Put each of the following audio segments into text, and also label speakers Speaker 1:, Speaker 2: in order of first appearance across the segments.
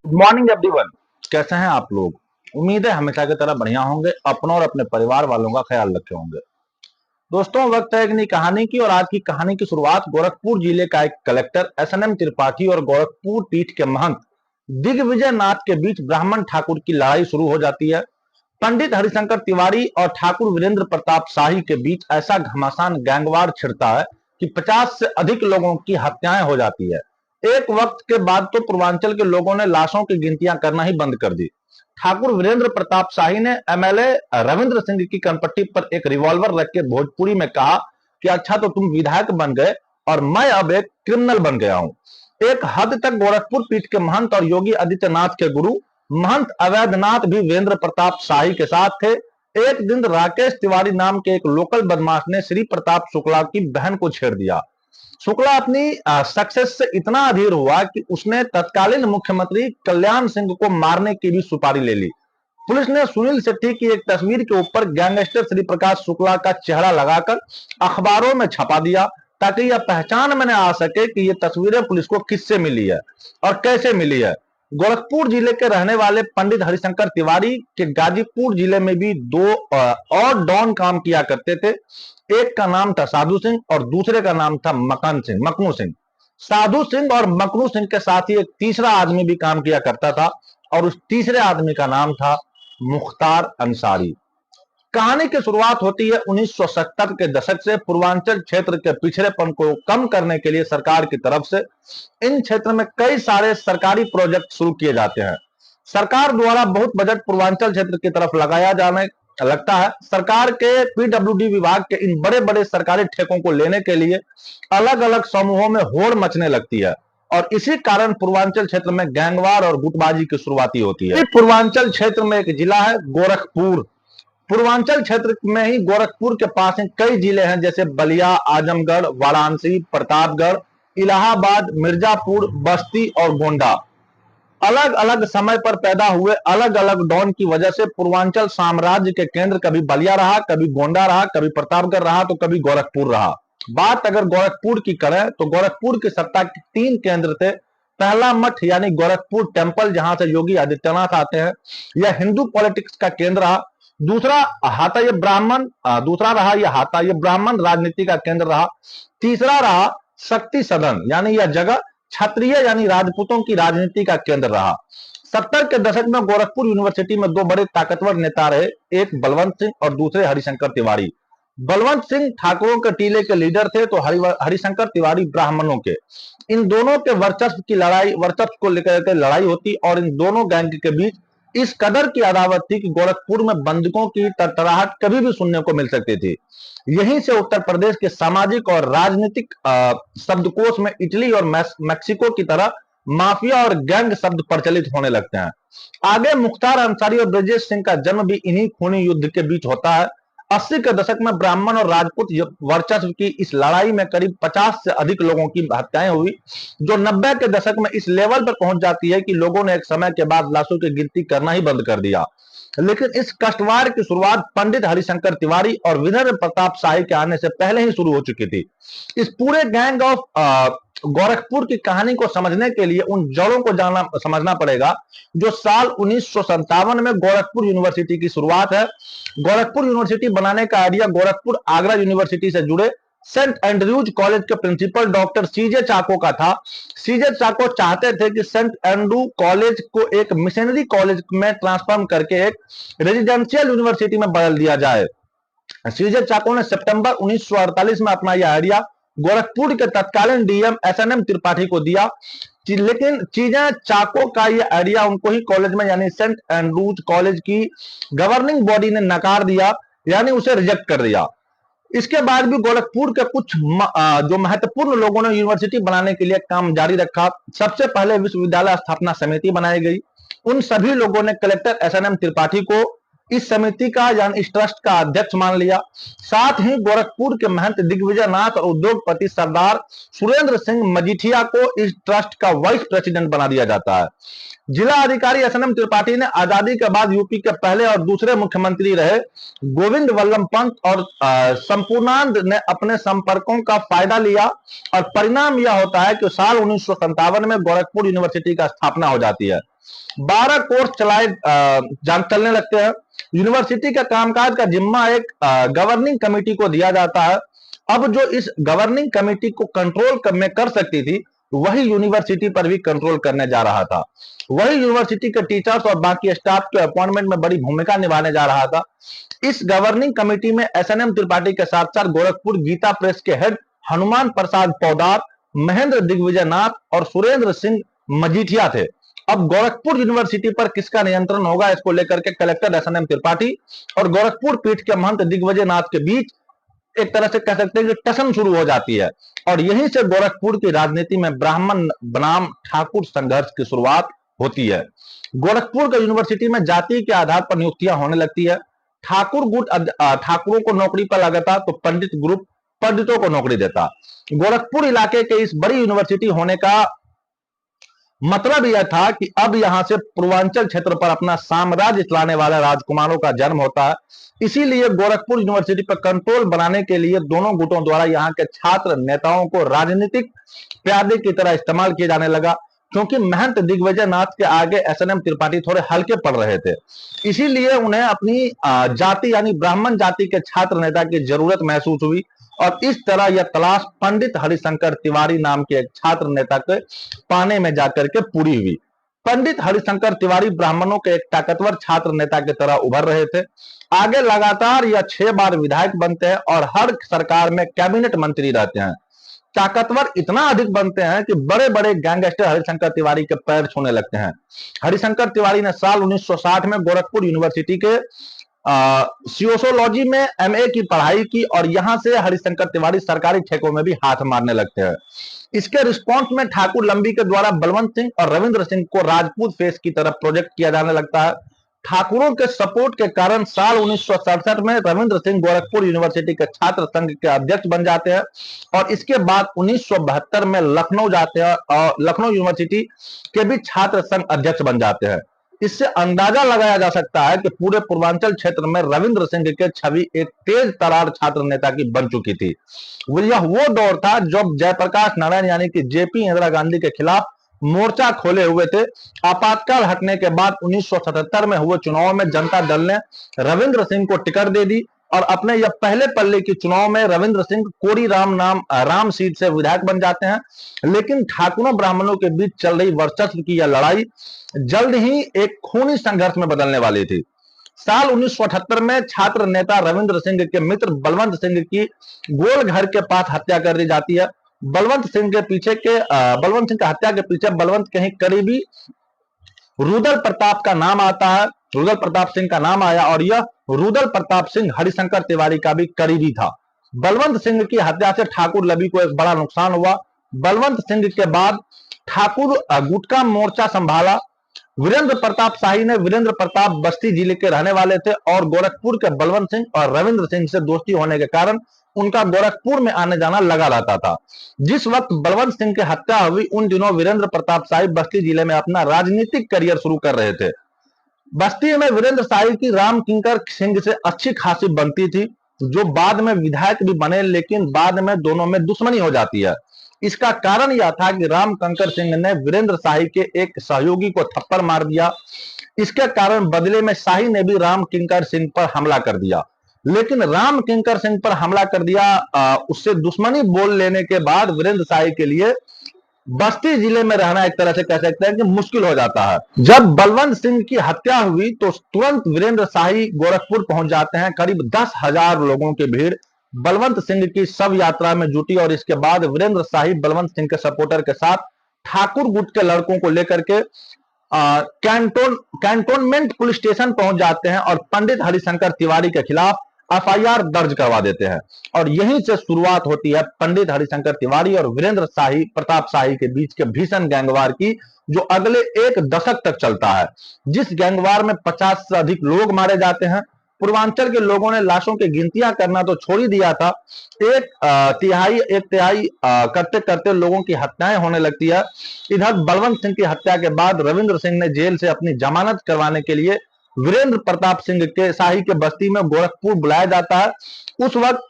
Speaker 1: Good morning everyone. कैसे हैं आप लोग? उम्मीद है हमेशा की तरह बढ़िया होंगे, अपनों और अपने परिवार वालों का ख्याल रखे होंगे। दोस्तों, वक्त है एक नई कहानी की और आज की कहानी की शुरुआत गोरखपुर जिले का एक कलेक्टर एसएनएम त्रिपाठी और गोरखपुर पीठ के महंत दिग्विजय नाथ के बीच ब्राह्मण ठाकुर की लड़ाई शुरू हो जाती है। पंडित हरिशंकर तिवारी और ठाकुर वीरेंद्र प्रताप शाही के बीच ऐसा घमासान गैंगवार छिड़ता है कि 50 से अधिक लोगों की हत्याएं हो जाती है। एक वक्त के बाद तो पूर्वांचल के लोगों ने लाशों की गिनतियां करना ही बंद कर दी। ठाकुर वीरेंद्र प्रताप शाही ने एमएलए रविंद्र सिंह की कनपट्टी पर एक रिवॉल्वर रख के भोजपुरी में कहा कि अच्छा तो तुम विधायक बन गए और मैं अब एक क्रिमिनल बन गया हूं। एक हद तक गोरखपुर पीठ के महंत और योगी आदित्यनाथ के गुरु महंत अवैधनाथ भी वीरेंद्र प्रताप शाही के साथ थे। एक दिन राकेश तिवारी नाम के एक लोकल बदमाश ने श्री प्रताप शुक्ला की बहन को छेड़ दिया। शुक्ला अपनी सक्सेस से इतना अधीर हुआ कि उसने तत्कालीन मुख्यमंत्री कल्याण सिंह को मारने की भी सुपारी ले ली। पुलिस ने सुनील शेट्टी की एक तस्वीर के ऊपर गैंगस्टर श्री प्रकाश शुक्ला का चेहरा लगाकर अखबारों में छपा दिया ताकि यह पहचान में न आ सके कि ये तस्वीरें पुलिस को किससे मिली है और कैसे मिली है। गोरखपुर जिले के रहने वाले पंडित हरिशंकर तिवारी के गाजीपुर जिले में भी दो और डॉन काम किया करते थे। एक का नाम था साधु सिंह और दूसरे का नाम था मकनू सिंह। साधु सिंह और मकनू सिंह के साथ ही एक तीसरा आदमी भी काम किया करता था और उस तीसरे आदमी का नाम था मुख्तार अंसारी। कहानी की शुरुआत होती है 1970 के दशक से। पूर्वांचल क्षेत्र के पिछड़ेपन को कम करने के लिए सरकार की तरफ से इन क्षेत्र में कई सारे सरकारी प्रोजेक्ट शुरू किए जाते हैं। सरकार द्वारा बहुत बजट पूर्वांचल क्षेत्र की तरफ लगाया जाने लगता है। सरकार के पीडब्ल्यूडी विभाग के इन बड़े बड़े सरकारी ठेकों को लेने के लिए अलग अलग समूहों में होड़ मचने लगती है और इसी कारण पूर्वांचल क्षेत्र में गैंगवार और गुटबाजी की शुरुआती होती है। पूर्वांचल क्षेत्र में एक जिला है गोरखपुर। पूर्वांचल क्षेत्र में ही गोरखपुर के पास ही कई जिले हैं जैसे बलिया, आजमगढ़, वाराणसी, प्रतापगढ़, इलाहाबाद, मिर्जापुर, बस्ती और गोंडा। अलग अलग समय पर पैदा हुए अलग अलग डॉन की वजह से पूर्वांचल साम्राज्य के केंद्र कभी बलिया रहा, कभी गोंडा रहा, कभी प्रतापगढ़ रहा तो कभी गोरखपुर रहा। बात अगर गोरखपुर की करें तो गोरखपुर की सत्ता के 3 केंद्र थे। पहला मठ यानी गोरखपुर टेम्पल, जहां से योगी आदित्यनाथ आते हैं, यह हिंदू पॉलिटिक्स का केंद्र रहा। दूसरा रहा यह हाता ये ब्राह्मण राजनीति का केंद्र रहा। तीसरा रहा शक्ति सदन यानी यह जगह क्षत्रिय यानी राजपूतों की राजनीति का केंद्र रहा। 70 के दशक में गोरखपुर यूनिवर्सिटी में 2 बड़े ताकतवर नेता रहे, एक बलवंत सिंह और दूसरे हरिशंकर तिवारी। बलवंत सिंह ठाकुरों के टीले के लीडर थे तो हरिशंकर तिवारी ब्राह्मणों के। इन दोनों के वर्चस्व को लेकर के लड़ाई होती और इन दोनों गैंग के बीच इस कदर की अदावत थी कि गोरखपुर में बंदूकों की तरतराहट कभी भी सुनने को मिल सकती थी। यहीं से उत्तर प्रदेश के सामाजिक और राजनीतिक शब्दकोश में इटली और मैक्सिको की तरह माफिया और गैंग शब्द प्रचलित होने लगते हैं। आगे मुख्तार अंसारी और ब्रजेश सिंह का जन्म भी इन्हीं खूनी युद्ध के बीच होता है। 80 के दशक में ब्राह्मण और राजपूत वर्चस्व की इस लड़ाई में करीब 50 से अधिक लोगों की हत्याएं हुई, जो 90 के दशक में इस लेवल पर पहुंच जाती है कि लोगों ने एक समय के बाद लाशों की गिनती करना ही बंद कर दिया। लेकिन इस कष्टवार की शुरुआत पंडित हरिशंकर तिवारी और वीरेंद्र प्रताप शाही के आने से पहले ही शुरू हो चुकी थी। इस पूरे गैंग ऑफ गोरखपुर की कहानी को समझने के लिए उन जड़ों को समझना पड़ेगा जो साल 1957 में गोरखपुर यूनिवर्सिटी की शुरुआत है। गोरखपुर यूनिवर्सिटी बनाने का आइडिया गोरखपुर आगरा यूनिवर्सिटी से जुड़े सेंट एंड्रयूज कॉलेज के प्रिंसिपल डॉक्टर सीजे चाको का था। सीजे चाको चाहते थे कि सेंट एंड्रू कॉलेज को एक मिशनरी कॉलेज में ट्रांसफॉर्म करके एक रेजिडेंशियल यूनिवर्सिटी में बदल दिया जाए। सीजे चाको ने सितंबर 1948 में अपना यह आइडिया गोरखपुर के तत्कालीन डीएम एसएनएम त्रिपाठी को दिया, लेकिन चीजें चाको का यह आइडिया उनको ही कॉलेज में यानी सेंट एंड्रूज कॉलेज की गवर्निंग बॉडी ने नकार दिया, यानी उसे रिजेक्ट कर दिया। इसके बाद भी गोरखपुर के कुछ जो महत्वपूर्ण लोगों ने यूनिवर्सिटी बनाने के लिए काम जारी रखा। सबसे पहले विश्वविद्यालय स्थापना समिति बनाई गई। उन सभी लोगों ने कलेक्टर एसएनएम त्रिपाठी को इस समिति का यानी इस ट्रस्ट का अध्यक्ष मान लिया। साथ ही गोरखपुर के महंत दिग्विजय नाथ और उद्योगपति सरदार सुरेंद्र सिंह मजीठिया को इस ट्रस्ट का वाइस प्रेसिडेंट बना दिया जाता है। जिला अधिकारी एसएनएम त्रिपाठी ने आजादी के बाद यूपी के पहले और दूसरे मुख्यमंत्री रहे गोविंद वल्लभ पंत और संपूर्णानंद ने अपने संपर्कों का फायदा लिया और परिणाम यह होता है कि साल 1957 में गोरखपुर यूनिवर्सिटी का स्थापना हो जाती है। 12 कोर्स चलने लगते हैं। यूनिवर्सिटी का कामकाज का जिम्मा एक गवर्निंग कमेटी को दिया जाता है। अब जो इस गवर्निंग कमेटी को कंट्रोल कर सकती थी, वही यूनिवर्सिटी पर भी कंट्रोल करने जा रहा था। वही यूनिवर्सिटी के टीचर्स और बाकी स्टाफ के अपॉइंटमेंट में बड़ी भूमिका निभाने जा रहा था। इस गवर्निंग कमेटी में एसएनएम त्रिपाठी के साथ साथ गोरखपुर गीता प्रेस के हेड हनुमान प्रसाद पौदार, महेंद्र दिग्विजय नाथ और सुरेंद्र सिंह मजीठिया थे। अब गोरखपुर यूनिवर्सिटी पर किसका नियंत्रण होगा, इसको लेकर के कलेक्टर एसएनएम त्रिपाठी और गोरखपुर पीठ के महंत दिग्विजय नाथ के बीच एक तरह से कह सकते हैं कि टसन शुरू हो जाती है। और यहीं से गोरखपुर की राजनीति में ब्राह्मण बनाम ठाकुर संघर्ष की शुरुआत होती है। गोरखपुर के यूनिवर्सिटी में जाति के आधार पर नियुक्तियां होने लगती है। ठाकुर गुट ठाकुरों को नौकरी पर लगाता तो पंडित ग्रुप पंडितों को नौकरी देता। गोरखपुर इलाके के इस बड़ी यूनिवर्सिटी होने का मतलब यह था कि अब यहां से पूर्वांचल क्षेत्र पर अपना साम्राज्य चलाने वाले राजकुमारों का जन्म होता है। इसीलिए गोरखपुर यूनिवर्सिटी पर कंट्रोल बनाने के लिए दोनों गुटों द्वारा यहां के छात्र नेताओं को राजनीतिक प्यादे की तरह इस्तेमाल किया जाने लगा, क्योंकि महंत दिग्विजय नाथ के आगे एसएनएम त्रिपाठी थोड़े हल्के पड़ रहे थे। इसीलिए उन्हें अपनी जाति यानी ब्राह्मण जाति के छात्र नेता की जरूरत महसूस हुई और इस तरह यह तलाश पंडित हरिशंकर तिवारी नाम के एक छात्र नेता के पाने में जाकर के पूरी हुई। पंडित हरिशंकर तिवारी ब्राह्मणों के एक ताकतवर छात्र नेता की तरह उभर रहे थे। आगे लगातार यह 6 बार विधायक बनते हैं और हर सरकार में कैबिनेट मंत्री रहते हैं। ताकतवर इतना अधिक बनते हैं कि बड़े बड़े गैंगस्टर हरिशंकर तिवारी के पैर छूने लगते हैं। हरिशंकर तिवारी ने साल 1960 में गोरखपुर यूनिवर्सिटी के सोशियोलॉजी में एमए की पढ़ाई की और यहां से हरिशंकर तिवारी सरकारी ठेकों में भी हाथ मारने लगते हैं। इसके रिस्पॉन्स में ठाकुर लंबी के द्वारा बलवंत सिंह और रविंद्र सिंह को राजपूत फेस की तरफ प्रोजेक्ट किया जाने लगता है। ठाकुरों के सपोर्ट के कारण साल 1967 में रविंद्र सिंह गोरखपुर यूनिवर्सिटी के छात्र संघ के अध्यक्ष बन जाते हैं और इसके बाद 1972 में लखनऊ जाते हैं और लखनऊ यूनिवर्सिटी के भी छात्र संघ अध्यक्ष बन जाते हैं। इससे अंदाजा लगाया जा सकता है कि पूरे पूर्वांचल क्षेत्र में रविंद्र सिंह की छवि एक तेज तरार छात्र नेता की बन चुकी थी। यह वो दौर था जब जयप्रकाश नारायण यानी कि जेपी इंदिरा गांधी के खिलाफ मोर्चा खोले हुए थे। आपातकाल हटने के बाद 1977 में हुए चुनाव में जनता दल ने रविंद्र सिंह को टिकट दे दी और अपने यह पहले पल्ले के चुनाव में रविंद्र सिंह कोरी राम सीट से विधायक बन जाते हैं। लेकिन ठाकुरों ब्राह्मणों के बीच चल रही वर्चस्व की यह लड़ाई जल्द ही एक खूनी संघर्ष में बदलने वाली थी। साल 1978 में छात्र नेता रविंद्र सिंह के मित्र बलवंत सिंह की गोलघर के पास हत्या कर दी जाती है। बलवंत सिंह की हत्या के पीछे बलवंत कहीं करीबी रुदल प्रताप का नाम आता है। रुदल प्रताप सिंह का नाम आया और यह रुदल प्रताप सिंह हरिशंकर तिवारी का भी करीबी था। बलवंत सिंह की हत्या से ठाकुर लबी को एक बड़ा नुकसान हुआ। बलवंत सिंह के बाद ठाकुर गुट का मोर्चा संभाला। वीरेंद्र प्रताप शाही ने वीरेंद्र प्रताप बस्ती जिले के रहने वाले थे और गोरखपुर के बलवंत सिंह और रविंद्र सिंह से दोस्ती होने के कारण उनका गोरखपुर में आने जाना लगा रहता था। जिस वक्त बलवंत सिंह की हत्या हुई उन दिनों वीरेंद्र प्रताप शाही बस्ती जिले में अपना राजनीतिक करियर शुरू कर रहे थे। बस्ती में वीरेंद्र शाही की राम किंकर सिंह से अच्छी खासी बनती थी, जो बाद में विधायक भी बने, लेकिन बाद में दोनों में दुश्मनी हो जाती है। इसका कारण यह था कि राम कंकर सिंह ने वीरेंद्र शाही के एक सहयोगी को थप्पड़ मार दिया। इसके कारण बदले में शाही ने भी राम किंकर सिंह पर हमला कर दिया। लेकिन राम किंकर सिंह पर हमला कर दिया, उससे दुश्मनी बोल लेने के बाद वीरेंद्र शाही के लिए बस्ती जिले में रहना एक तरह से कह सकते हैं कि मुश्किल हो जाता है। जब बलवंत सिंह की हत्या हुई तो तुरंत वीरेंद्र शाही गोरखपुर पहुंच जाते हैं। करीब 10,000 लोगों की भीड़ बलवंत सिंह की शव यात्रा में जुटी और इसके बाद वीरेंद्र शाही बलवंत सिंह के सपोर्टर के साथ ठाकुर गुट के लड़कों को लेकर के कैंटोनमेंट पुलिस स्टेशन पहुंच जाते हैं और पंडित हरिशंकर तिवारी के खिलाफ एफआईआर दर्ज करवा देते हैं। और यहीं से शुरुआत होती है पंडित हरिशंकर तिवारी और वीरेंद्र शाही प्रताप शाही के बीच के भीषण गैंगवार की, जो अगले 1 दशक तक चलता है। जिस गैंगवार में 50 से अधिक लोग मारे जाते हैं। पूर्वांचल के लोगों ने लाशों की गिनतियां करना तो छोड़ ही दिया था। एक तिहाई करते करते लोगों की हत्याएं होने लगती है। इधर बलवंत सिंह की हत्या के बाद रविंद्र सिंह ने जेल से अपनी जमानत करवाने के लिए वीरेंद्र प्रताप सिंह के शाही के बस्ती में गोरखपुर बुलाया जाता है। उस वक्त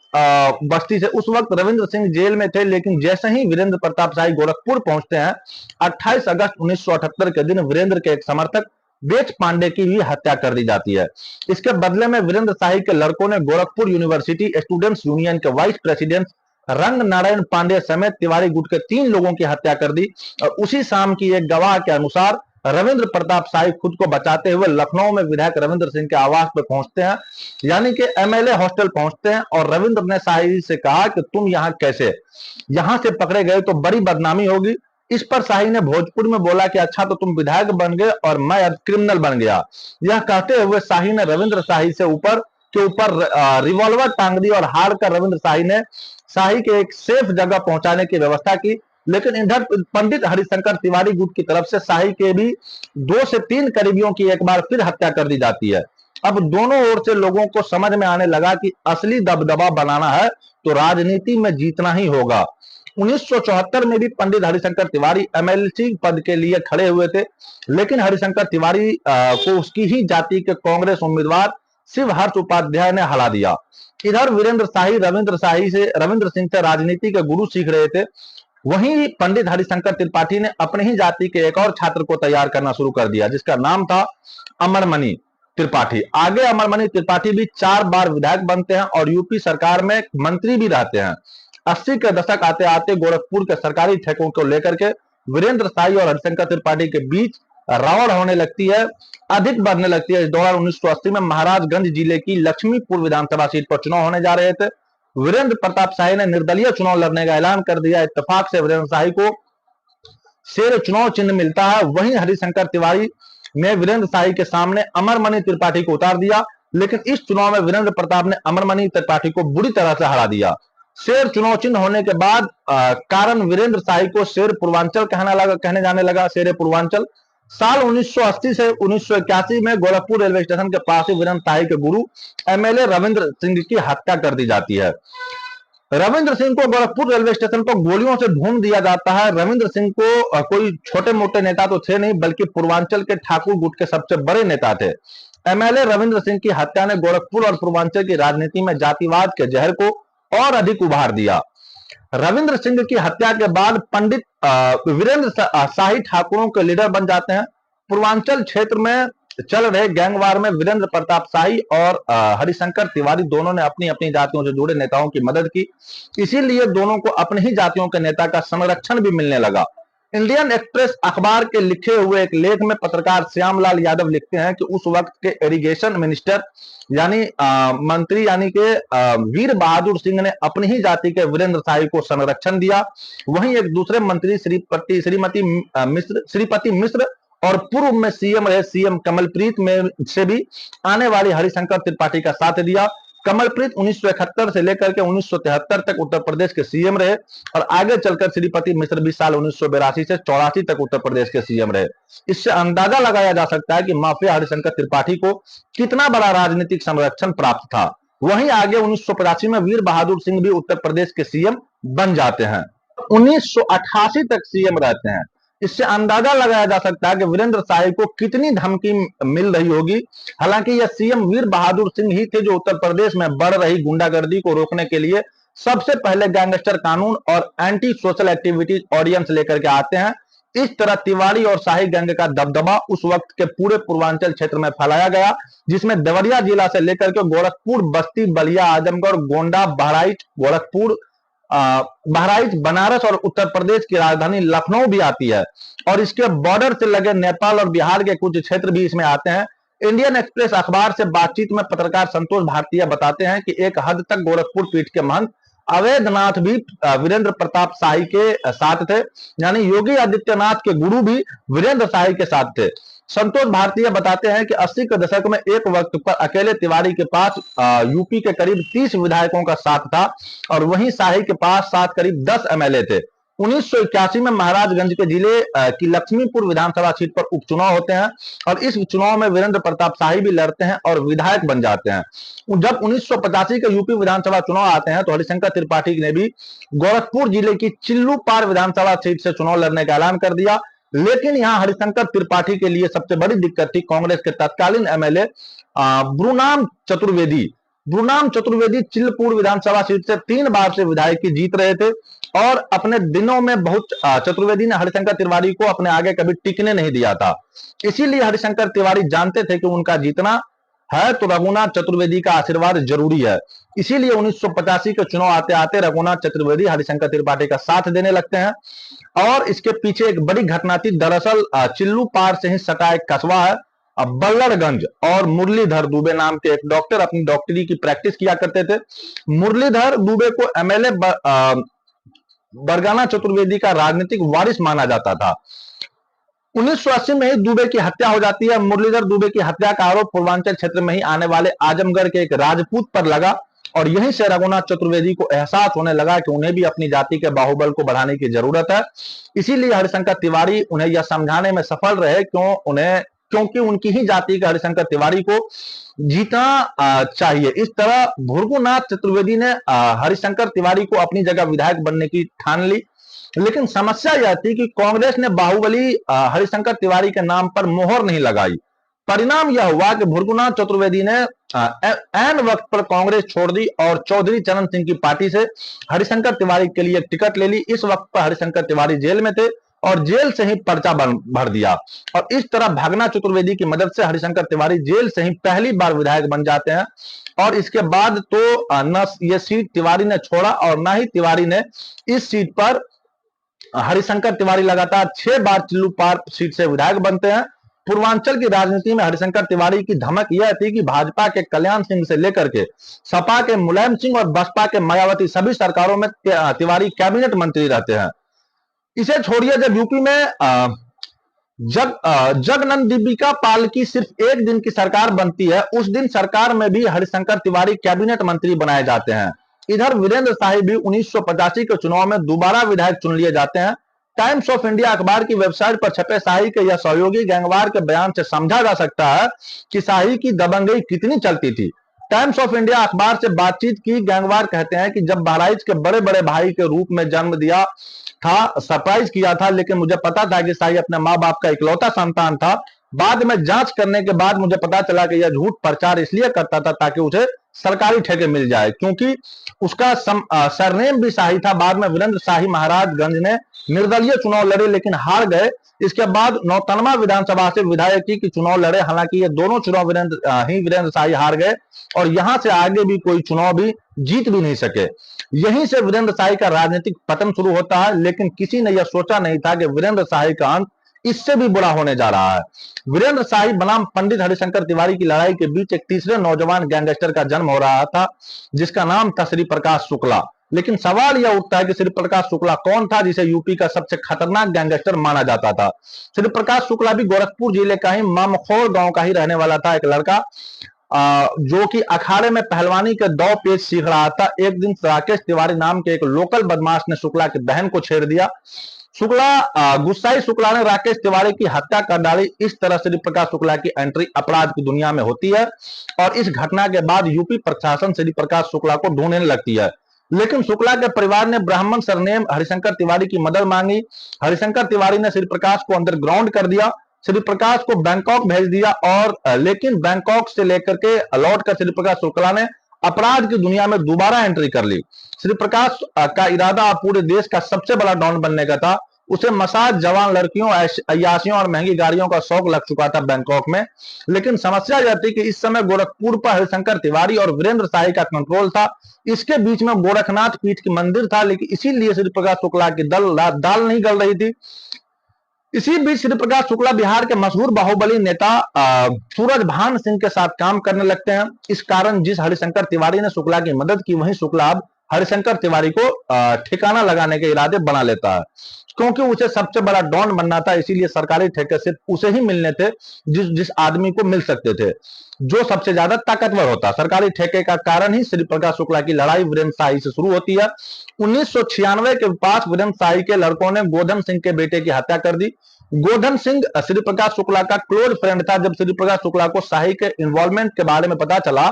Speaker 1: बस्ती से उस वक्त रविंद्र सिंह जेल में थे, लेकिन जैसे ही वीरेंद्र प्रताप शाही गोरखपुर पहुंचते हैं 28 अगस्त 1978 के दिन वीरेंद्र के एक समर्थक बेच पांडे की भी हत्या कर दी जाती है। इसके बदले में वीरेंद्र शाही के लड़कों ने गोरखपुर यूनिवर्सिटी स्टूडेंट्स यूनियन के वाइस प्रेसिडेंट रंग नारायण पांडे समेत तिवारी गुट के 3 लोगों की हत्या कर दी। और उसी शाम की एक गवाह के अनुसार रविंद्र प्रताप शाही खुद को बचाते हुए लखनऊ में विधायक रविंद्र सिंह के आवास पर पहुंचते हैं, यानी कि एमएलए हॉस्टल पहुंचते हैं। और रविंद्र ने शाही से कहा कि तुम यहां कैसे, यहां से पकड़े गए तो बड़ी बदनामी होगी। इस पर शाही ने भोजपुर में बोला कि अच्छा तो तुम विधायक बन गए और मैं अब क्रिमिनल बन गया। यह कहते हुए शाही ने रविंद्र शाही से ऊपर रिवॉल्वर टांग दी और हार कर रविंद्र शाही ने शाही के एक सेफ जगह पहुंचाने की व्यवस्था की। लेकिन इधर पंडित हरिशंकर तिवारी गुट की तरफ से शाही के भी 2 से 3 करीबियों की एक बार फिर हत्या कर दी जाती है। अब दोनों ओर से लोगों को समझ में आने लगा कि असली दबदबा बनाना है तो राजनीति में जीतना ही होगा। 1974 में भी पंडित हरिशंकर तिवारी एमएलसी पद के लिए खड़े हुए थे, लेकिन हरिशंकर तिवारी को उसकी ही जाति के कांग्रेस उम्मीदवार शिव हर्ष उपाध्याय ने हरा दिया। इधर वीरेंद्र शाही रविंद्र सिंह से राजनीति के गुरु सीख रहे थे। वहीं पंडित हरिशंकर त्रिपाठी ने अपने ही जाति के एक और छात्र को तैयार करना शुरू कर दिया, जिसका नाम था अमरमणि त्रिपाठी। आगे अमरमणि त्रिपाठी भी 4 बार विधायक बनते हैं और यूपी सरकार में मंत्री भी रहते हैं। 80 के दशक आते आते गोरखपुर के सरकारी ठेकों को लेकर के वीरेंद्र शाही और हरिशंकर त्रिपाठी के बीच रावड़ होने लगती है, अधिक बढ़ने लगती है। इस दौरान 1980 में महाराजगंज जिले की लक्ष्मीपुर विधानसभा सीट पर चुनाव होने जा रहे थे। वीरेंद्र प्रताप शाही ने निर्दलीय चुनाव लड़ने का ऐलान कर दिया। इत्तेफाक से वीरेंद्र शाही को शेर चुनाव चिन्ह मिलता है। वहीं हरिशंकर तिवारी ने वीरेंद्र शाही के सामने अमरमणि त्रिपाठी को उतार दिया, लेकिन इस चुनाव में वीरेंद्र प्रताप ने अमरमणि त्रिपाठी को बुरी तरह से हरा दिया। शेर चुनाव चिन्ह होने के बाद कारण वीरेंद्र शाही को शेर पूर्वांचल कहने जाने लगा, शेर पूर्वांचल। साल 1980 से 1981 में गोरखपुर रेलवे स्टेशन के पास ही वीरेंद्र शाही के गुरु एमएलए रविंद्र सिंह की हत्या कर दी जाती है। रविंद्र सिंह को गोरखपुर रेलवे स्टेशन पर गोलियों से ढूंढ दिया जाता है। रविंद्र सिंह को कोई छोटे मोटे नेता तो थे नहीं, बल्कि पूर्वांचल के ठाकुर गुट के सबसे बड़े नेता थे। एमएलए रविंद्र सिंह की हत्या ने गोरखपुर और पूर्वांचल की राजनीति में जातिवाद के जहर को और अधिक उभार दिया। रविंद्र सिंह की हत्या के बाद पंडित वीरेंद्र शाही ठाकुरों के लीडर बन जाते हैं। पूर्वांचल क्षेत्र में चल रहे गैंगवार में वीरेंद्र प्रताप शाही और हरिशंकर तिवारी दोनों ने अपनी अपनी जातियों से जुड़े नेताओं की मदद की। इसीलिए दोनों को अपनी ही जातियों के नेता का संरक्षण भी मिलने लगा। इंडियन एक्सप्रेस अखबार के लिखे हुए एक लेख में पत्रकार श्यामलाल यादव लिखते हैं कि उस वक्त के इरिगेशन मिनिस्टर मंत्री यानी कि वीर बहादुर सिंह ने अपनी ही जाति के वीरेंद्र शाही को संरक्षण दिया। वहीं एक दूसरे मंत्री श्रीपति मिश्र और पूर्व में सीएम रहे सीएम कमलप्रीत में से भी आने वाली हरिशंकर त्रिपाठी का साथ दिया। कमलप्रीत 1971 से लेकर के 1973 तक उत्तर प्रदेश के सीएम रहे और आगे चलकर श्रीपति मिश्र भी साल 1982 से 84 तक उत्तर प्रदेश के सीएम रहे। इससे अंदाजा लगाया जा सकता है कि माफिया हरिशंकर त्रिपाठी को कितना बड़ा राजनीतिक संरक्षण प्राप्त था। वहीं आगे 1985 में वीर बहादुर सिंह भी उत्तर प्रदेश के सीएम बन जाते हैं, 1988 तक सीएम रहते हैं। इससे अंदाजा लगाया जा सकता है कि वीरेंद्र शाही को कितनी धमकी मिल रही होगी। हालांकि यह सीएम वीर बहादुर सिंह ही थे जो उत्तर प्रदेश में बढ़ रही गुंडागर्दी को रोकने के लिए सबसे पहले गैंगस्टर कानून और एंटी सोशल एक्टिविटीज ऑर्डिनेंस लेकर के आते हैं। इस तरह तिवारी और शाही गैंग का दबदबा उस वक्त के पूरे पूर्वांचल क्षेत्र में फैलाया गया, जिसमें देवरिया जिला से लेकर के गोरखपुर, बस्ती, बलिया, आजमगढ़, गोंडा, बहराइच, बनारस और उत्तर प्रदेश की राजधानी लखनऊ भी आती है और इसके बॉर्डर से लगे नेपाल और बिहार के कुछ क्षेत्र भी इसमें आते हैं। इंडियन एक्सप्रेस अखबार से बातचीत में पत्रकार संतोष भारतीय बताते हैं कि एक हद तक गोरखपुर पीठ के महंत अवैधनाथ भी वीरेंद्र प्रताप शाही के साथ थे, यानी योगी आदित्यनाथ के गुरु भी वीरेंद्र शाही के साथ थे। संतोष भारतीय बताते हैं कि 80 के दशक में एक वक्त पर अकेले तिवारी के पास यूपी के करीब 30 विधायकों का साथ था और वहीं शाही के पास साथ करीब 10 एमएलए थे। 1981 में महाराजगंज के जिले की लक्ष्मीपुर विधानसभा सीट पर उपचुनाव होते हैं और इस चुनाव में वीरेंद्र प्रताप शाही भी लड़ते हैं और विधायक बन जाते हैं। जब 1985 के यूपी विधानसभा चुनाव आते हैं तो हरिशंकर त्रिपाठी ने भी गोरखपुर जिले की चिल्लूपार विधानसभा सीट से चुनाव लड़ने का ऐलान कर दिया। लेकिन यहाँ हरिशंकर त्रिपाठी के लिए सबसे बड़ी दिक्कत थी कांग्रेस के तत्कालीन एमएलए ब्रूनाम चतुर्वेदी। ब्रूनाम चतुर्वेदी चिल्लपुर विधानसभा सीट से 3 बार से विधायकी जीत रहे थे और अपने दिनों में बहुत चतुर्वेदी ने हरिशंकर तिवारी को अपने आगे कभी टिकने नहीं दिया था। इसीलिए हरिशंकर तिवारी जानते थे कि उनका जीतना है तो रघुनाथ चतुर्वेदी का आशीर्वाद जरूरी है। इसीलिए 1985 के चुनाव आते आते रघुनाथ चतुर्वेदी हरिशंकर त्रिपाठी का साथ देने लगते हैं और इसके पीछे एक बड़ी घटना थी। दरअसल चिल्लू पार से ही सटा एक कस्बा है बल्लड़गंज और मुरलीधर दुबे नाम के एक डॉक्टर अपनी डॉक्टरी की प्रैक्टिस किया करते थे। मुरलीधर दुबे को एमएलए बरगाना चतुर्वेदी का राजनीतिक वारिस माना जाता था। 1980 में ही दुबे की हत्या हो जाती है। मुरलीधर दुबे की हत्या का आरोप पूर्वांचल क्षेत्र में ही आने वाले आजमगढ़ के एक राजपूत पर लगा और यहीं से रघुनाथ चतुर्वेदी को एहसास होने लगा कि उन्हें भी अपनी जाति के बाहुबल को बढ़ाने की जरूरत है। इसीलिए हरिशंकर तिवारी उन्हें यह समझाने में सफल रहे क्योंकि उनकी ही जाति के हरिशंकर तिवारी को जीतना चाहिए। इस तरह भृगुनाथ चतुर्वेदी ने हरिशंकर तिवारी को अपनी जगह विधायक बनने की ठान ली। लेकिन समस्या यह थी कि कांग्रेस ने बाहुबली हरिशंकर तिवारी के नाम पर मोहर नहीं लगाई। परिणाम यह हुआ कि भृगुनाथ चतुर्वेदी ने ऐन वक्त पर कांग्रेस छोड़ दी और चौधरी चरण सिंह की पार्टी से हरिशंकर तिवारी के लिए टिकट ले ली। इस वक्त पर हरिशंकर तिवारी जेल में थे और जेल से ही पर्चा भर दिया और इस तरह भागना चतुर्वेदी की मदद से हरिशंकर तिवारी जेल से ही पहली बार विधायक बन जाते हैं। और इसके बाद तो न ये सीट तिवारी ने छोड़ा और न ही तिवारी ने इस सीट पर हरिशंकर तिवारी लगातार 6 बार चिल्लू पार सीट से विधायक बनते हैं। पूर्वांचल की राजनीति में हरिशंकर तिवारी की धमक यह थी कि भाजपा के कल्याण सिंह से लेकर के सपा के मुलायम सिंह और बसपा के मायावती सभी सरकारों में तिवारी कैबिनेट मंत्री रहते हैं। इसे छोड़िए, जब यूपी में जगनंदीबिका पाल की सिर्फ एक दिन की सरकार बनती है, उस दिन सरकार में भी हरिशंकर तिवारी कैबिनेट मंत्री बनाए जाते हैं। इधर वीरेंद्र शाही भी 1985 के चुनाव में दोबारा विधायक चुन लिए जाते हैं। टाइम्स ऑफ इंडिया अखबार की वेबसाइट पर छपे शाही के यह सहयोगी गैंगवार के बयान से समझा जा सकता है कि शाही की दबंगई कितनी चलती थी। टाइम्स ऑफ इंडिया अखबार से बातचीत की गैंगवार कहते हैं कि जब बहराइच के बड़े बड़े भाई के रूप में जन्म दिया था, सरप्राइज किया था, लेकिन मुझे पता था कि शाही अपने माँ बाप का इकलौता संतान था। बाद में जांच करने के बाद मुझे पता चला कि यह झूठ प्रचार इसलिए करता था ताकि उसे सरकारी ठेके मिल जाए, क्योंकि उसका सरनेम भी शाही था। बाद में वीरेंद्र शाही महाराजगंज ने निर्दलीय चुनाव लड़े लेकिन हार गए। इसके बाद नौतनवा विधानसभा से विधायकी की चुनाव लड़े, हालांकि ये दोनों चुनाव वीरेंद्र शाही हार गए और यहां से आगे भी कोई चुनाव भी जीत भी नहीं सके। यहीं से वीरेंद्र शाही का राजनीतिक पतन शुरू होता है, लेकिन किसी ने यह सोचा नहीं था कि वीरेंद्र शाही का अंत इससे भी बुरा होने जा रहा है। वीरेंद्र शाही बनाम पंडित हरिशंकर तिवारी की लड़ाई के बीच एक तीसरे नौजवान गैंगस्टर का जन्म हो रहा था जिसका नाम था श्री प्रकाश शुक्ला। लेकिन सवाल यह उठता है कि श्री प्रकाश शुक्ला कौन था जिसे यूपी का सबसे खतरनाक गैंगस्टर माना जाता था। श्री प्रकाश शुक्ला भी गोरखपुर जिले का ही मामखोर गांव का ही रहने वाला था, एक लड़का जो कि अखाड़े में पहलवानी के 2 पेज सीख रहा था। एक दिन राकेश तिवारी नाम के एक लोकल बदमाश ने शुक्ला की बहन को छेड़ दिया। गुस्साई शुक्ला ने राकेश तिवारी की हत्या कर डाली। इस तरह श्री प्रकाश शुक्ला की एंट्री अपराध की दुनिया में होती है और इस घटना के बाद यूपी प्रशासन श्री प्रकाश शुक्ला को ढूंढने लगती है। लेकिन शुक्ला के परिवार ने ब्राह्मण सरनेम हरिशंकर तिवारी की मदद मांगी। हरिशंकर तिवारी ने श्री प्रकाश को अंडरग्राउंड कर दिया, श्री प्रकाश को बैंकॉक भेज दिया और लेकिन बैंकॉक से लेकर के लौटकर श्री प्रकाश शुक्ला ने अपराध की दुनिया में दोबारा एंट्री कर ली। श्री प्रकाश का इरादा पूरे देश का सबसे बड़ा डॉन बनने का था। उसे मसाज, जवान लड़कियों, अय्याशियों और महंगी गाड़ियों का शौक लग चुका था बैंकॉक में। लेकिन समस्या यह थी कि इस समय गोरखपुर पर हरिशंकर तिवारी और वीरेंद्र शाही का कंट्रोल था। इसके बीच में गोरखनाथ पीठ की मंदिर था, लेकिन इसीलिए श्री प्रकाश शुक्ला की दाल नहीं गल रही थी। इसी बीच श्री प्रकाश शुक्ला बिहार के मशहूर बाहुबली नेता सूरजभान सिंह के साथ काम करने लगते हैं। इस कारण जिस हरिशंकर तिवारी ने शुक्ला की मदद की, वहीं शुक्ला अब हरिशंकर तिवारी को ठिकाना लगाने के इरादे बना लेता है। क्योंकि उसे सबसे बड़ा डॉन बनना था, इसीलिए सरकारी ठेके सिर्फ उसे ही मिलने थे जिस आदमी को मिल सकते थे, जो सबसे ज्यादा ताकतवर होता। सरकारी ठेके का कारण ही श्री प्रकाश शुक्ला की लड़ाई वीरेंद्र शाही से शुरू होती है। 1996 के पास वीरेंद्र शाही के लड़कों ने गोधन सिंह के बेटे की हत्या कर दी। गोधन सिंह श्री प्रकाश शुक्ला का क्लोज फ्रेंड था। जब श्री प्रकाश शुक्ला को शाही के इन्वॉल्वमेंट के बारे में पता चला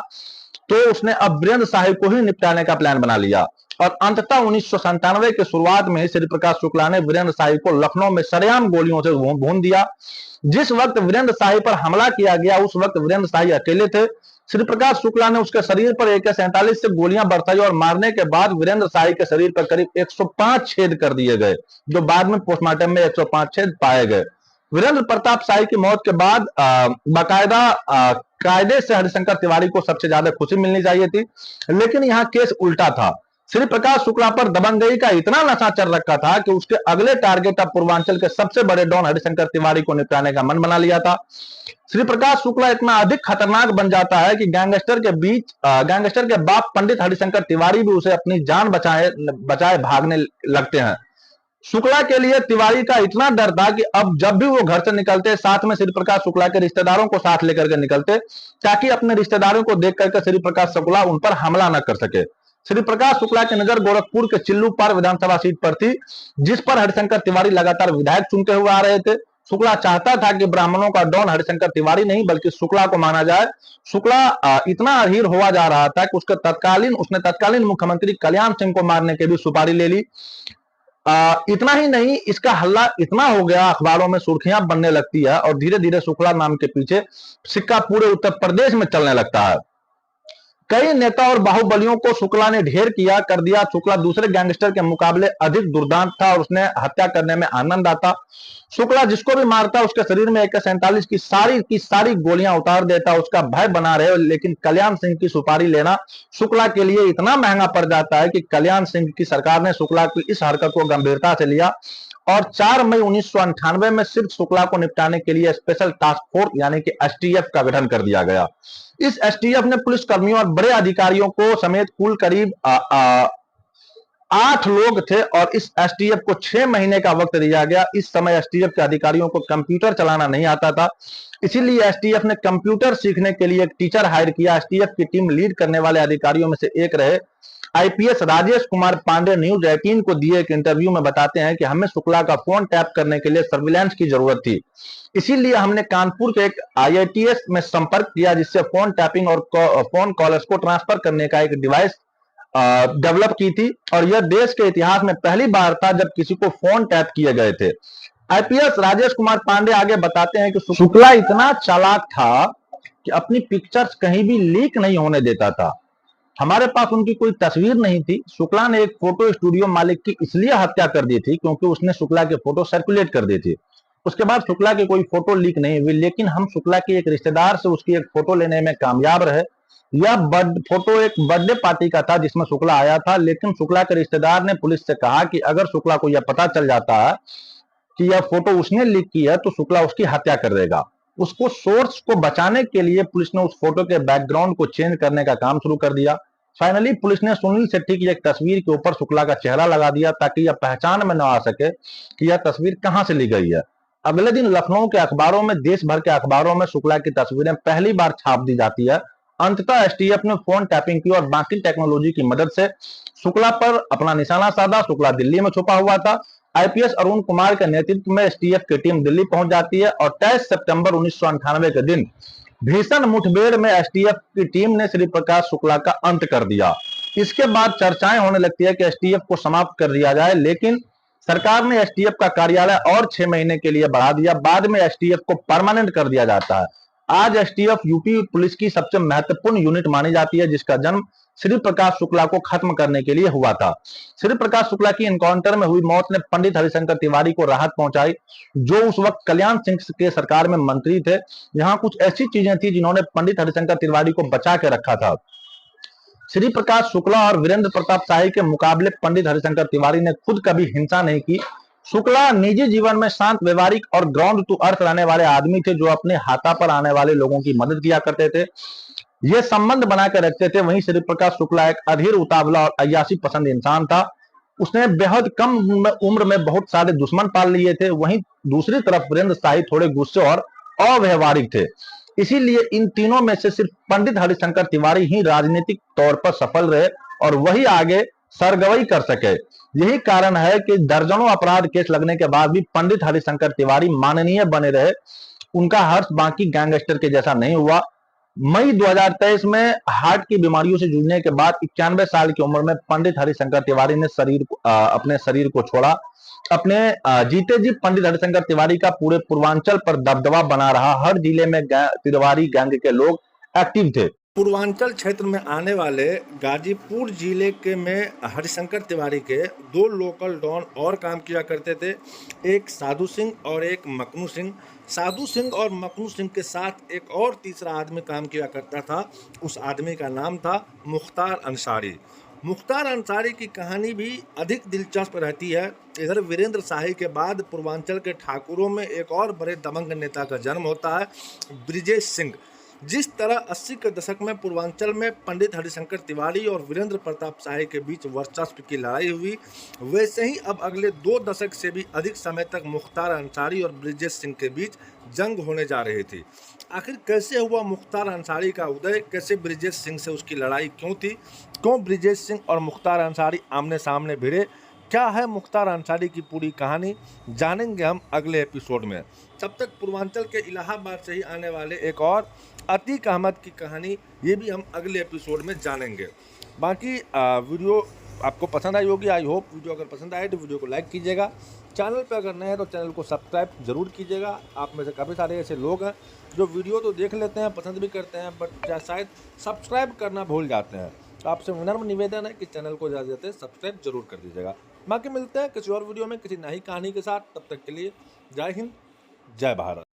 Speaker 1: तो उसने अब वीरेंद्र शाही को ही निपटाने का प्लान बना लिया और अंततः 1997 के शुरुआत में श्री प्रकाश शुक्ला ने वीरेंद्र शाही को लखनऊ में सरेआम गोलियों से भून दिया। जिस वक्त वीरेंद्र शाही पर हमला किया गया उस वक्त वीरेंद्र शाही अकेले थे। श्री प्रकाश शुक्ला ने उसके शरीर पर AK-47 से गोलियां बरसाई और मारने के बाद वीरेंद्र शाही के शरीर पर करीब 105 छेद कर दिए गए, जो बाद में पोस्टमार्टम में 105 छेद पाए गए। वीरेंद्र प्रताप शाही की मौत के बाद बाकायदा कायदे से हरिशंकर तिवारी को सबसे ज्यादा खुशी मिलनी चाहिए थी, लेकिन यहाँ केस उल्टा था। श्री प्रकाश शुक्ला पर दबंगई का इतना नशा चढ़ रखा था कि उसके अगले टारगेट अब पूर्वांचल के सबसे बड़े डॉन हरिशंकर तिवारी को निपटाने का मन बना लिया था। श्री प्रकाश शुक्ला इतना अधिक खतरनाक बन जाता है कि गैंगस्टर के बाप पंडित हरिशंकर तिवारी भी उसे अपनी जान बचाए भागने लगते हैं। शुक्ला के लिए तिवारी का इतना डर था कि अब जब भी वो घर से निकलते साथ में श्री प्रकाश शुक्ला के रिश्तेदारों को साथ लेकर के निकलते, ताकि अपने रिश्तेदारों को देख करके श्री प्रकाश शुक्ला उन पर हमला न कर सके। श्री प्रकाश शुक्ला की नजर गोरखपुर के चिल्लूपार विधानसभा सीट पर थी, जिस पर हरिशंकर तिवारी लगातार विधायक चुनते हुए आ रहे थे। शुक्ला चाहता था कि ब्राह्मणों का डॉन हरिशंकर तिवारी नहीं बल्कि शुक्ला को माना जाए। शुक्ला इतना अधीर हुआ जा रहा था कि उसने तत्कालीन मुख्यमंत्री कल्याण सिंह को मारने की भी सुपारी ले ली। इतना ही नहीं, इसका हल्ला इतना हो गया, अखबारों में सुर्खियां बनने लगती है और धीरे धीरे शुक्ला नाम के पीछे सिक्का पूरे उत्तर प्रदेश में चलने लगता है। कई नेता और बाहुबलियों को शुक्ला ने ढेर कर दिया। शुक्ला दूसरे गैंगस्टर के मुकाबले अधिक दुर्दांत था और उसने हत्या करने में आनंद आता। शुक्ला जिसको भी मारता उसके शरीर में AK-47 की सारी गोलियां उतार देता, उसका भय बना रहे। लेकिन कल्याण सिंह की सुपारी लेना शुक्ला के लिए इतना महंगा पड़ जाता है कि कल्याण सिंह की सरकार ने शुक्ला की इस हरकत को गंभीरता से लिया और 4 मई 1998 में सिर्फ शुक्ला को निपटाने के लिए स्पेशल टास्क फोर्स यानी कि STF का गठन कर दिया गया। इस STF ने पुलिस कर्मियों और बड़े अधिकारियों को समेत कुल करीब 8 लोग थे और इस STF को 6 महीने का वक्त दिया गया। इस समय STF के अधिकारियों को कंप्यूटर चलाना नहीं आता था, इसीलिए STF ने कंप्यूटर सीखने के लिए एक टीचर हायर किया। STF की टीम लीड करने वाले अधिकारियों में से एक रहे IPS राजेश कुमार पांडे न्यूज 18 को दिए एक इंटरव्यू में बताते हैं कि हमें शुक्ला का फोन टैप करने के लिए सर्विलांस की जरूरत थी, इसीलिए हमने कानपुर के एक IITS में संपर्क किया जिससे फोन टैपिंग और फोन कॉलर्स को ट्रांसफर करने का एक डिवाइस डेवलप की थी और यह देश के इतिहास में पहली बार था जब किसी को फोन टैप किए गए थे। IPS राजेश कुमार पांडे आगे बताते हैं कि शुक्ला इतना चालाक था कि अपनी पिक्चर्स कहीं भी लीक नहीं होने देता था। हमारे पास उनकी कोई तस्वीर नहीं थी। शुक्ला ने एक फोटो स्टूडियो मालिक की इसलिए हत्या कर दी थी क्योंकि उसने शुक्ला के फोटो सर्कुलेट कर दी थी। उसके बाद शुक्ला की कोई फोटो लीक नहीं हुई, लेकिन हम शुक्ला के एक रिश्तेदार से उसकी एक फोटो लेने में कामयाब रहे। यह फोटो एक बर्थडे पार्टी का था जिसमें शुक्ला आया था, लेकिन शुक्ला के रिश्तेदार ने पुलिस से कहा कि अगर शुक्ला को यह पता चल जाता है कि यह फोटो उसने लीक की है तो शुक्ला उसकी हत्या कर देगा। उसको सोर्स को बचाने के लिए पुलिस ने उस फोटो के बैकग्राउंड को चेंज करने का काम शुरू कर दिया। फाइनली पुलिस ने सुनील शेट्टी की एक तस्वीर के ऊपर शुक्ला का चेहरा लगा दिया ताकि यह पहचान में न आ सके कि यह तस्वीर कहां से ली गई है। अगले दिन लखनऊ के अखबारों में, देश भर के अखबारों में शुक्ला की तस्वीरें पहली बार छाप दी जाती है। अंततः STF ने फोन टैपिंग की और बाकी टेक्नोलॉजी की मदद से शुक्ला पर अपना निशाना साधा। शुक्ला दिल्ली में छुपा हुआ था। IPS अरुण कुमार के नेतृत्व में STF की टीम दिल्ली पहुंच जाती है और 23 सितंबर 1998 के दिन भीषण मुठभेड़ में STF की टीम ने श्री प्रकाश शुक्ला का अंत कर दिया। इसके बाद चर्चाएं होने लगती है कि STF को समाप्त कर दिया जाए, लेकिन सरकार ने STF का कार्यालय और 6 महीने के लिए बढ़ा दिया। बाद में STF को परमानेंट कर दिया जाता है। आज STF यूपी पुलिस की सबसे महत्वपूर्ण यूनिट मानी जाती है जिसका जन्म श्री प्रकाश शुक्ला को खत्म करने के लिए हुआ था। श्री प्रकाश शुक्ला की एनकाउंटर में हुई मौत ने पंडित हरिशंकर तिवारी को राहत पहुंचाई, जो उस वक्त कल्याण सिंह के सरकार में मंत्री थे। यहाँ कुछ ऐसी चीजें थी जिन्होंने पंडित हरिशंकर तिवारी को बचा के रखा था। श्री प्रकाश शुक्ला और वीरेंद्र प्रताप शाही के मुकाबले पंडित हरिशंकर तिवारी ने खुद कभी हिंसा नहीं की। शुक्ला निजी जीवन में शांत, व्यवहारिक और ग्राउंड टू अर्थ रहने वाले आदमी थे जो अपने हाथा पर आने वाले लोगों की मदद किया करते थे, ये संबंध बनाकर रखते थे। वहीं श्री प्रकाश शुक्ला एक अधीर, उतावला और अय्याशी पसंद इंसान था। उसने बेहद कम उम्र में बहुत सारे दुश्मन पाल लिए थे। वहीं दूसरी तरफ वीरेंद्र शाही थोड़े गुस्से और अव्यवहारिक थे। इसीलिए इन तीनों में से सिर्फ पंडित हरिशंकर तिवारी ही राजनीतिक तौर पर सफल रहे और वही आगे सरगवई कर सके। यही कारण है कि दर्जनों अपराध केस लगने के बाद भी पंडित हरिशंकर तिवारी माननीय बने रहे। उनका हर्ष बाकी गैंगस्टर के जैसा नहीं हुआ। मई 2023 में हार्ट की बीमारियों से जूझने के बाद 91 साल की उम्र में पंडित हरिशंकर तिवारी ने अपने शरीर को छोड़ा। अपने जीते जी पंडित हरिशंकर तिवारी का पूरे पूर्वांचल पर दबदबा बना रहा। हर जिले में तिवारी गैंग के लोग एक्टिव थे।
Speaker 2: पूर्वांचल क्षेत्र में आने वाले गाजीपुर जिले के में हरिशंकर तिवारी के दो लोकल डॉन और काम किया करते थे, एक साधु सिंह और एक मकनू सिंह। साधु सिंह और मकनू सिंह के साथ एक और तीसरा आदमी काम किया करता था। उस आदमी का नाम था मुख्तार अंसारी। मुख्तार अंसारी की कहानी भी अधिक दिलचस्प रहती है। इधर वीरेंद्र शाही के बाद पूर्वांचल के ठाकुरों में एक और बड़े दबंग नेता का जन्म होता है, ब्रिजेश सिंह। जिस तरह 80 के दशक में पूर्वांचल में पंडित हरिशंकर तिवारी और वीरेंद्र प्रताप शाही के बीच वर्चस्व की लड़ाई हुई, वैसे ही अब अगले 2 दशक से भी अधिक समय तक मुख्तार अंसारी और ब्रिजेश सिंह के बीच जंग होने जा रही थी। आखिर कैसे हुआ मुख्तार अंसारी का उदय, कैसे ब्रिजेश सिंह से उसकी लड़ाई क्यों थी, क्यों ब्रिजेश सिंह और मुख्तार अंसारी आमने सामने भिड़े, क्या है मुख्तार अंसारी की पूरी कहानी, जानेंगे हम अगले एपिसोड में। तब तक पूर्वांचल के इलाहाबाद से ही आने वाले एक और अतीक अहमद की कहानी, ये भी हम अगले एपिसोड में जानेंगे। बाकी वीडियो आपको पसंद आई होगी। आई होप वीडियो अगर पसंद आए तो वीडियो को लाइक कीजिएगा। चैनल पर अगर नए हैं तो चैनल को सब्सक्राइब जरूर कीजिएगा। आप में से काफ़ी सारे ऐसे लोग हैं जो वीडियो तो देख लेते हैं, पसंद भी करते हैं, बट शायद सब्सक्राइब करना भूल जाते हैं। तो आपसे विनम्र निवेदन है कि चैनल को ज़्यादा से सब्सक्राइब जरूर कर दीजिएगा। बाकी मिलते हैं किसी और वीडियो में किसी नई कहानी के साथ। तब तक के लिए जय हिंद, जय भारत।